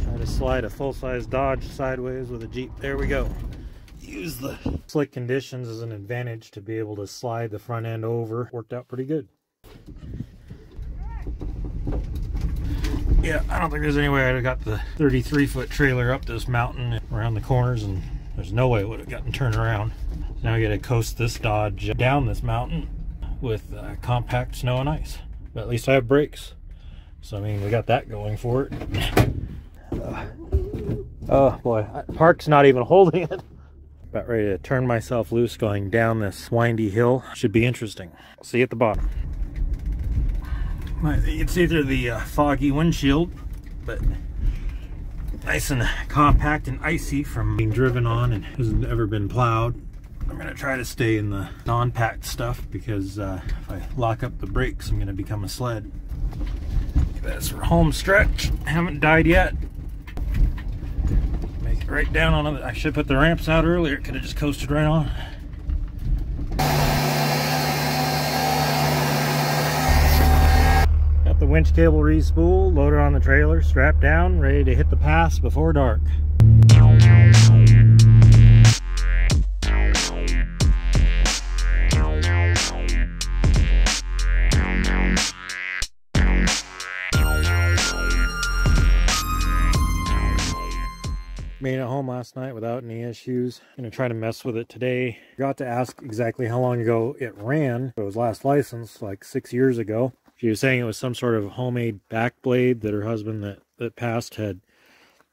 Try to slide a full-size Dodge sideways with a Jeep. There we go. Use the slick conditions as an advantage to be able to slide the front end over. Worked out pretty good. Yeah, I don't think there's any way I'd have got the 33-foot trailer up this mountain around the corners, and there's no way it would have gotten turned around. So now I gotta coast this Dodge down this mountain with compact snow and ice. But at least I have brakes. So I mean, we got that going for it. Oh boy, park's not even holding it. About ready to turn myself loose going down this windy hill. Should be interesting. See you at the bottom. It's either the foggy windshield, but nice and compact and icy from being driven on and hasn't ever been plowed. I'm going to try to stay in the non-packed stuff because if I lock up the brakes, I'm going to become a sled. That's for home stretch. I haven't died yet. Make it right down on it. I should put the ramps out earlier. Could have just coasted right on. Got the winch cable re-spooled, loaded on the trailer, strapped down, ready to hit the pass before dark. Made it home last night without any issues. Gonna try to mess with it today. Got to ask exactly how long ago it ran. It was last licensed like 6 years ago. She was saying it was some sort of homemade back blade that her husband that passed had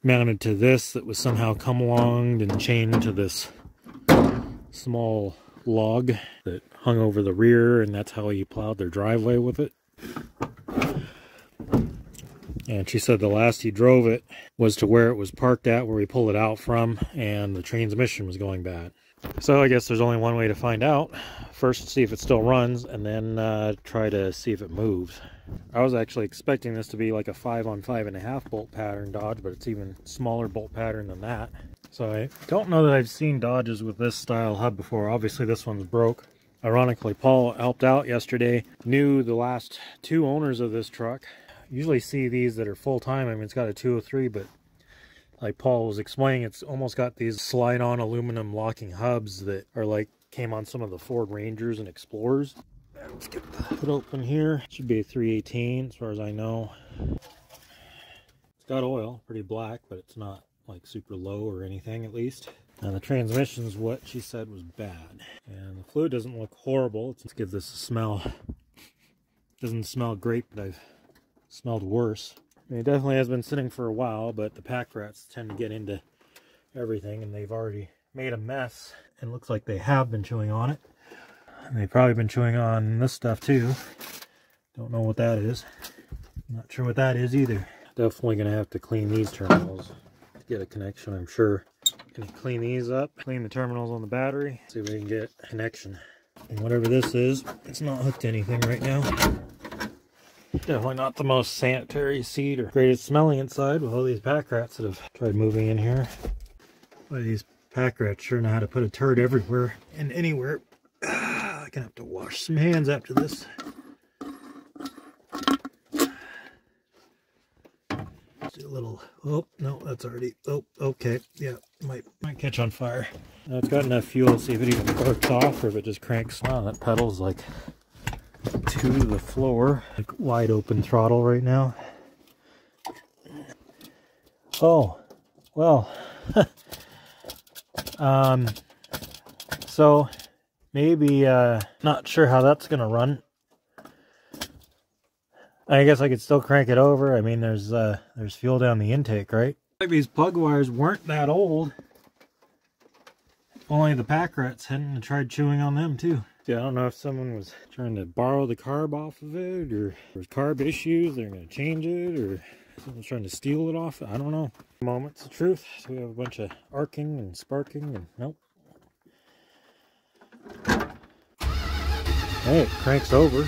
mounted to this that was somehow come along and chained to this small log that hung over the rear, and that's how he plowed their driveway with it. And she said the last he drove it was to where it was parked at, where we pulled it out from, and the transmission was going bad. So I guess there's only one way to find out. First, see if it still runs, and then try to see if it moves. I was actually expecting this to be like a 5-on-5.5 bolt pattern Dodge, but it's even smaller bolt pattern than that. So I don't know that I've seen Dodges with this style hub before. Obviously this one's broke. Ironically, Paul helped out yesterday, knew the last 2 owners of this truck. Usually see these that are full-time. I mean, it's got a 203, but like Paul was explaining, it's almost got these slide-on aluminum locking hubs that are like came on some of the Ford Rangers and Explorers. Let's get the hood open here. It should be a 318 as far as I know. It's got oil, pretty black, but it's not like super low or anything, at least. And the transmission's what she said was bad. And the fluid doesn't look horrible. Let's give this a smell. It doesn't smell great, but I've smelled worse. I mean, it definitely has been sitting for a while, but the pack rats tend to get into everything, and they've already made a mess, and looks like they have been chewing on it. And they've probably been chewing on this stuff too. Don't know what that is. Not sure what that is either. Definitely gonna have to clean these terminals to get a connection, I'm sure. Gonna clean these up, clean the terminals on the battery, see if we can get a connection. And whatever this is, it's not hooked to anything right now. Definitely not the most sanitary seat or greatest smelling inside with all these pack rats that have tried moving in here. Boy, these pack rats sure know how to put a turd everywhere and anywhere. I'm gonna have to wash some hands after this. Let's do a little, oh no, that's already, oh okay, yeah, might catch on fire. Now it's got enough fuel, see if it even works off or if it just cranks. Wow, that pedal's like to the floor, like wide open throttle right now. Oh well. So maybe not sure how that's gonna run. I guess I could still crank it over. I mean, there's fuel down the intake, right? Like these plug wires weren't that old. Only the pack rats hadn't tried chewing on them too. Yeah, I don't know if someone was trying to borrow the carb off of it, or there's carb issues, they're going to change it, or someone's trying to steal it off. I don't know. Moments of truth. So we have a bunch of arcing and sparking, and nope. Hey, it cranks over.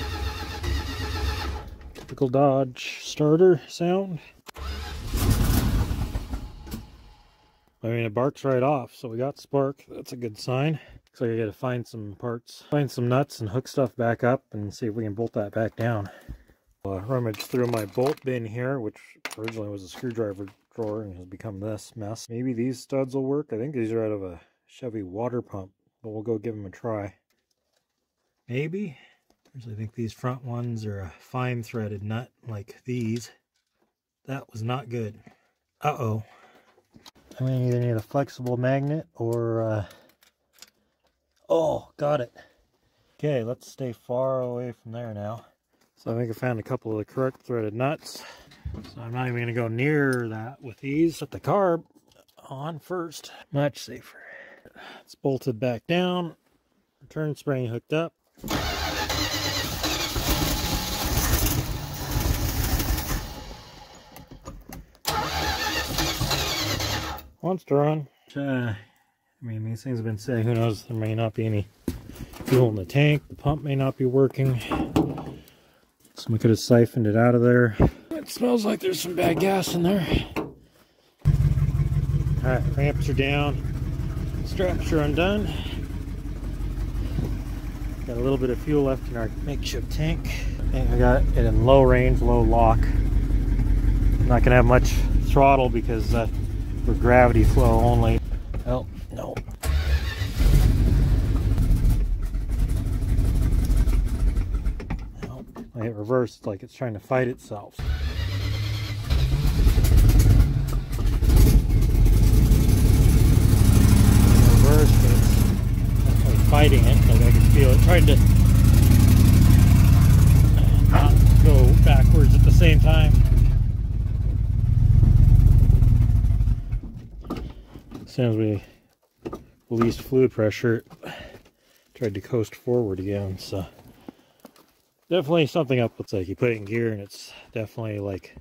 Typical Dodge starter sound. I mean, it barks right off, so we got spark. That's a good sign. Looks like I gotta find some parts, find some nuts and hook stuff back up and see if we can bolt that back down. I'll rummage through my bolt bin here, which Originally was a screwdriver drawer and has become this mess. Maybe these studs will work. I think these are out of a Chevy water pump, but we'll go give them a try. Maybe. I usually think these front ones are a fine threaded nut like these. That was not good. Uh-oh. I mean, either need a flexible magnet or oh, got it. Okay, let's stay far away from there now. So I think I found a couple of the correct threaded nuts. So I'm not even going to go near that with these. Set the carb on first. Much safer. It's bolted back down. Return spring hooked up. Wants to run. I mean, these things have been sitting. Who knows? There may not be any fuel in the tank. The pump may not be working. Someone could have siphoned it out of there. It smells like there's some bad gas in there. Alright, ramps are down. Straps are undone. Got a little bit of fuel left in our makeshift tank. And I got it in low range, low lock. I'm not going to have much throttle because for gravity flow only. Oh, no. When I hit reverse, it's like it's trying to fight itself. Reverse, but it's definitely fighting it. Like I can feel it trying to not go backwards at the same time. As soon as we released fluid pressure, it tried to coast forward again. So definitely something up. It's like you put it in gear and it's definitely like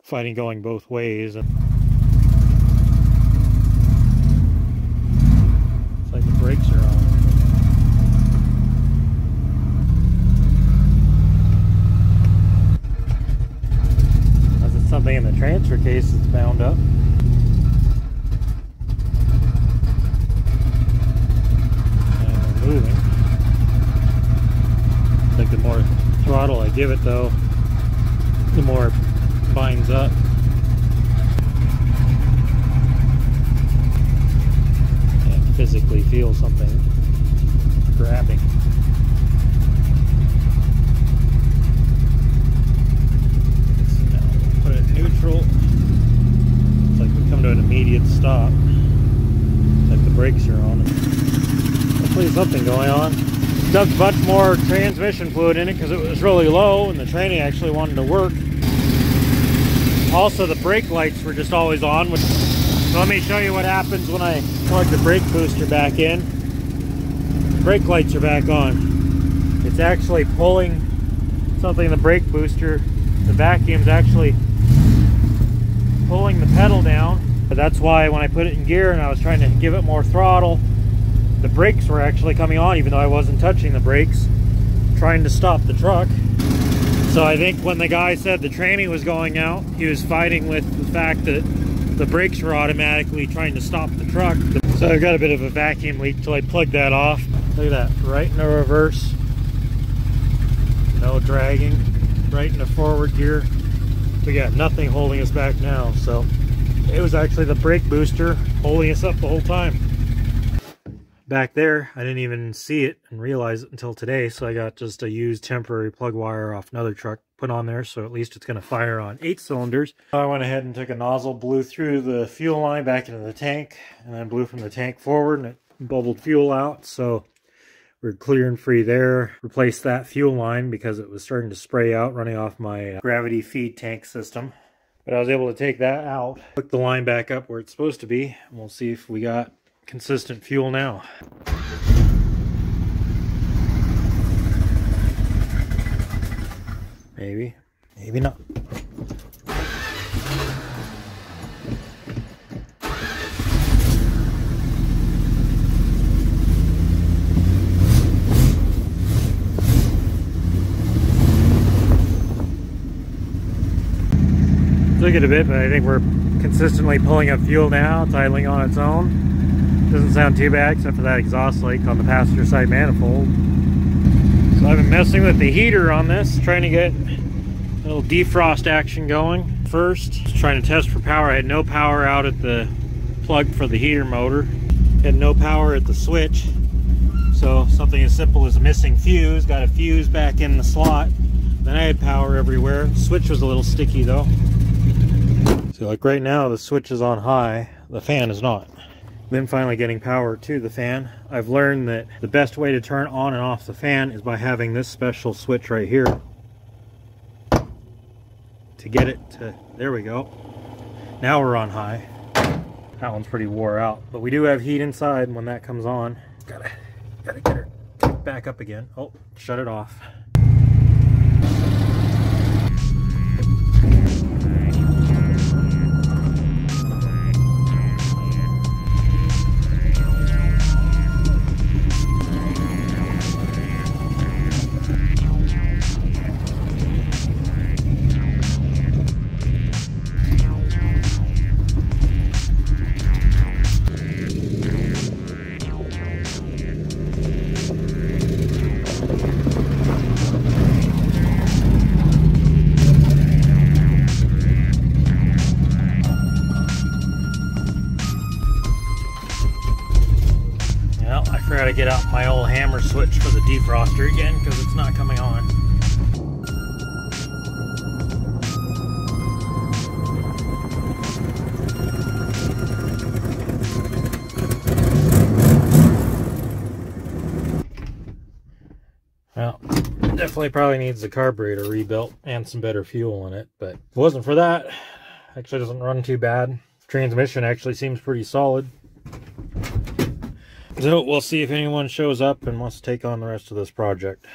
fighting going both ways. And it's like the brakes are on. Unless it's something in the transfer case that's bound up. Moving. I think the more throttle I give it though, the more it binds up. And physically feel something grabbing. Now put it in neutral. It's like we come to an immediate stop. It's like the brakes are on. Hopefully something going on. Dumped much more transmission fluid in it because it was really low and the training actually wanted to work. Also the brake lights were just always on. So let me show you what happens when I plug the brake booster back in. Brake lights are back on. It's actually pulling something in the brake booster. The vacuum's actually pulling the pedal down. But that's why when I put it in gear and I was trying to give it more throttle, the brakes were actually coming on even though I wasn't touching the brakes, trying to stop the truck. So I think when the guy said the training was going out, he was fighting with the fact that the brakes were automatically trying to stop the truck. So I got a bit of a vacuum leak until I plugged that off. Look at that, right in the reverse. No dragging, right in the forward gear. We got nothing holding us back now. So it was actually the brake booster holding us up the whole time. Back there, I didn't even see it and realize it until today, so I got just a used temporary plug wire off another truck put on there, so at least it's going to fire on 8 cylinders. I went ahead and took a nozzle, blew through the fuel line back into the tank, and then blew from the tank forward, and it bubbled fuel out, so we're clear and free there. Replaced that fuel line because it was starting to spray out, running off my gravity feed tank system. But I was able to take that out, hook the line back up where it's supposed to be, and we'll see if we got consistent fuel now. Maybe, maybe not. Took it a bit, but I think we're consistently pulling up fuel now. It's idling on its own. Doesn't sound too bad except for that exhaust leak on the passenger side manifold. So I've been messing with the heater on this, trying to get little defrost action going. First, just trying to test for power. I had no power out at the plug for the heater motor. Had no power at the switch. So something as simple as a missing fuse. Got a fuse back in the slot. Then I had power everywhere. The switch was a little sticky though. So like right now the switch is on high. The fan is not. Then finally getting power to the fan. I've learned that the best way to turn on and off the fan is by having this special switch right here. To get it to, there we go. Now we're on high. That one's pretty wore out, but we do have heat inside. When that comes on, gotta get her back up again. Oh, shut it off. I gotta get out my old hammer switch for the defroster again because it's not coming on. Well, definitely probably needs the carburetor rebuilt and some better fuel in it, but if it wasn't for that, actually doesn't run too bad. Transmission actually seems pretty solid. So we'll see if anyone shows up and wants to take on the rest of this project.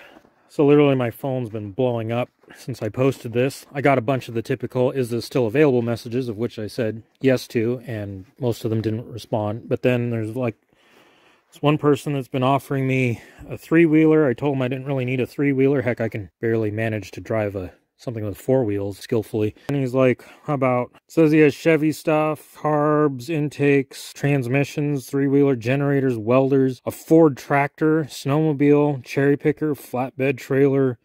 So literally my phone's been blowing up since I posted this. I got a bunch of the typical "is this still available" messages, of which I said yes to, and most of them didn't respond. But then there's like this one person that's been offering me a three-wheeler. I told him I didn't really need a three-wheeler. Heck, I can barely manage to drive something with four wheels skillfully. And he's like, how about, says he has Chevy stuff, carbs, intakes, transmissions, three-wheeler, generators, welders, a Ford tractor, snowmobile, cherry picker, flatbed trailer,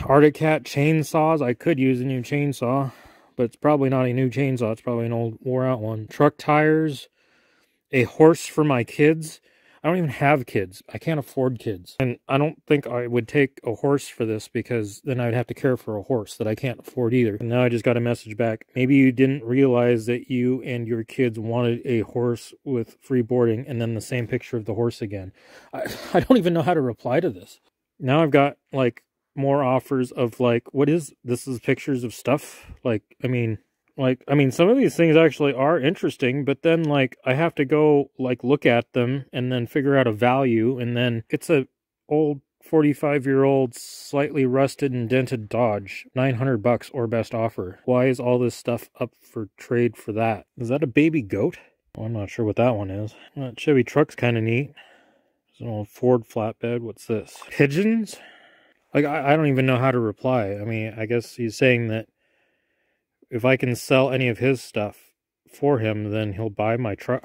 Arctic Cat chainsaws. I could use a new chainsaw, but it's probably not a new chainsaw. It's probably an old wore out one. Truck tires, a horse for my kids. I don't even have kids. I can't afford kids. And I don't think I would take a horse for this because then I'd have to care for a horse that I can't afford either. And now I just got a message back. Maybe you didn't realize that you and your kids wanted a horse with free boarding, and then the same picture of the horse again. I don't even know how to reply to this. Now I've got like more offers of like, this is pictures of stuff. I mean, some of these things actually are interesting, but then, like, I have to go, like, look at them and then figure out a value, and then it's a old 45-year-old, slightly rusted and dented Dodge, $900 or best offer. Why is all this stuff up for trade for that? Is that a baby goat? Well, I'm not sure what that one is. That Chevy truck's kind of neat. It's an old Ford flatbed. What's this? Pigeons? Like, I don't even know how to reply. I mean, I guess he's saying that if I can sell any of his stuff for him, then he'll buy my truck.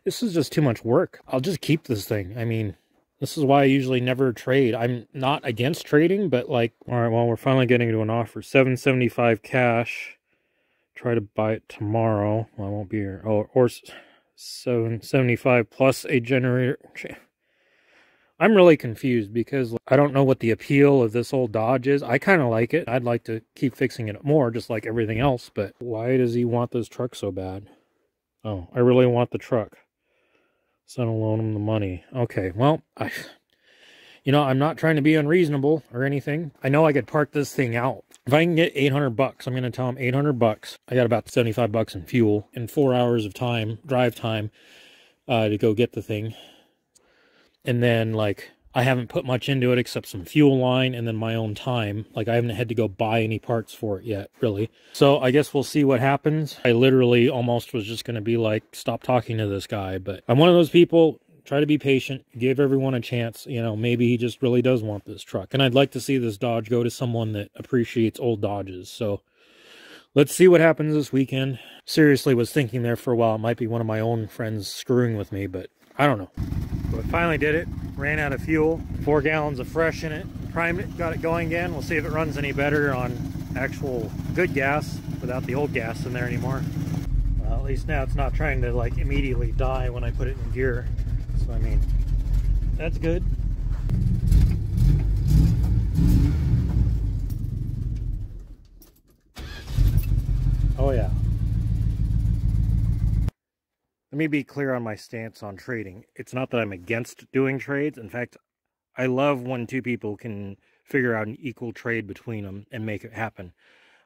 This is just too much work. I'll just keep this thing. I mean, this is why I usually never trade. I'm not against trading, but like, all right, well, we're finally getting to an offer. $775 cash. Try to buy it tomorrow. Well, I won't be here. Oh, or $775 plus a generator. I'm really confused because I don't know what the appeal of this old Dodge is. I kind of like it. I'd like to keep fixing it more, just like everything else. But why does he want this truck so bad? Oh, I really want the truck. So I don't loan him the money. Okay, well, I'm not trying to be unreasonable or anything. I know I could park this thing out. If I can get $800, I'm going to tell him $800. I got about $75 in fuel and 4 hours of drive time, to go get the thing. And then, like, I haven't put much into it except some fuel line and then my own time. Like, I haven't had to go buy any parts for it yet, really. So I guess we'll see what happens. I literally almost was just going to be like, stop talking to this guy. But I'm one of those people, try to be patient, give everyone a chance. You know, maybe he just really does want this truck. And I'd like to see this Dodge go to someone that appreciates old Dodges. So let's see what happens this weekend. Seriously was thinking there for a while. It might be one of my own friends screwing with me, but I don't know. But finally did it. Ran out of fuel. 4 gallons of fresh in it. primed it, got it going again. We'll see if it runs any better on actual good gas without the old gas in there anymore. Well, at least now it's not trying to like immediately die when I put it in gear. So I mean, that's good. Oh yeah. Let me be clear on my stance on trading. It's not that I'm against doing trades. In fact, I love when two people can figure out an equal trade between them and make it happen.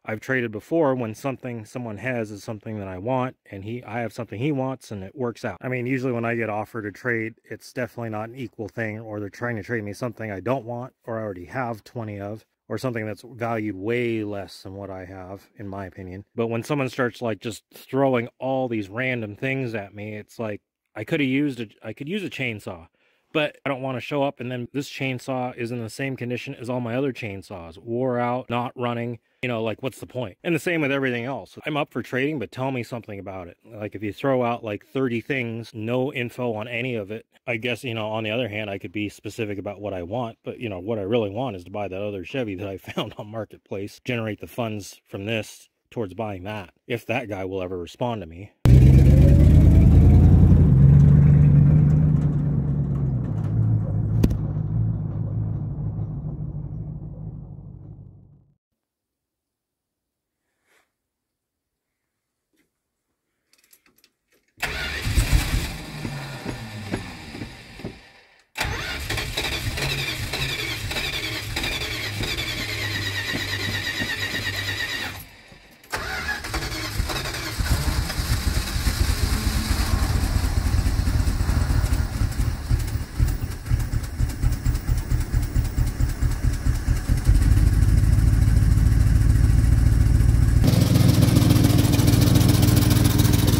I've traded before when something someone has is something that I want, and I have something he wants, and it works out. I mean, usually when I get offered a trade, it's definitely not an equal thing, or they're trying to trade me something I don't want, or I already have 20 of, or something that's valued way less than what I have, in my opinion. But when someone starts like just throwing all these random things at me, it's like I could use a chainsaw, but I don't want to show up and then this chainsaw is in the same condition as all my other chainsaws, wore out, not running. You know, like, what's the point? And the same with everything else. I'm up for trading, but tell me something about it. Like, if you throw out like 30 things, no info on any of it, I guess, you know, on the other hand, I could be specific about what I want. But, you know, what I really want is to buy that other Chevy that I found on Marketplace, generate the funds from this towards buying that, if that guy will ever respond to me.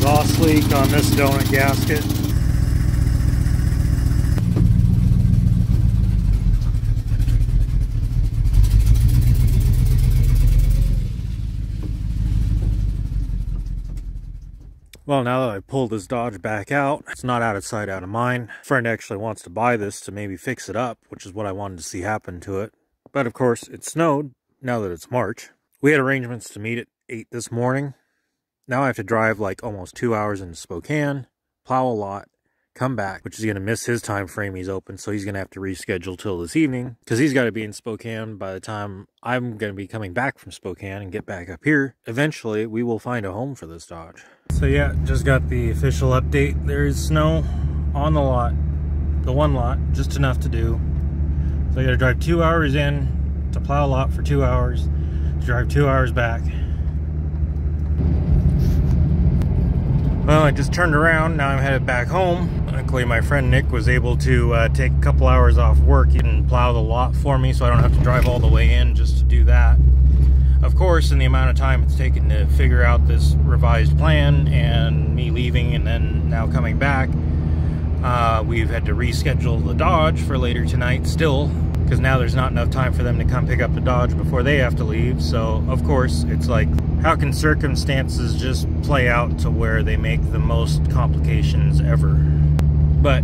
Exhaust leak on this donut gasket. Well, now that I've pulled this Dodge back out, it's not out of sight, out of mind. A friend actually wants to buy this to maybe fix it up, which is what I wanted to see happen to it. But of course, it snowed now that it's March. We had arrangements to meet at 8 this morning. Now I have to drive like almost 2 hours into Spokane, plow a lot, come back, which is going to miss his time frame he's open, so he's going to have to reschedule till this evening, because he's got to be in Spokane by the time I'm going to be coming back from Spokane and get back up here. Eventually, we will find a home for this Dodge. So yeah, just got the official update. There is snow on the lot, the one lot, just enough to do. So I got to drive 2 hours in to plow a lot for 2 hours, to drive 2 hours back. Well, I just turned around, now I'm headed back home. Luckily, my friend Nick was able to take a couple hours off work. He can plow the lot for me, so I don't have to drive all the way in just to do that. Of course, in the amount of time it's taken to figure out this revised plan and me leaving and then now coming back, we've had to reschedule the Dodge for later tonight still, because now there's not enough time for them to come pick up the Dodge before they have to leave. So, of course, it's like, how can circumstances just play out to where they make the most complications ever? But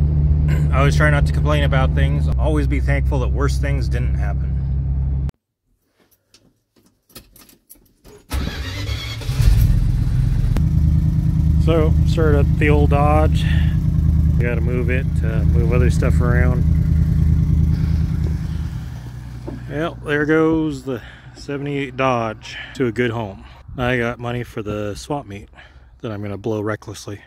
I always try not to complain about things. Always be thankful that worse things didn't happen. So, started up the old Dodge. We gotta move it, move other stuff around. Well, there goes the 78 Dodge to a good home. I got money for the swap meet that I'm going to blow recklessly.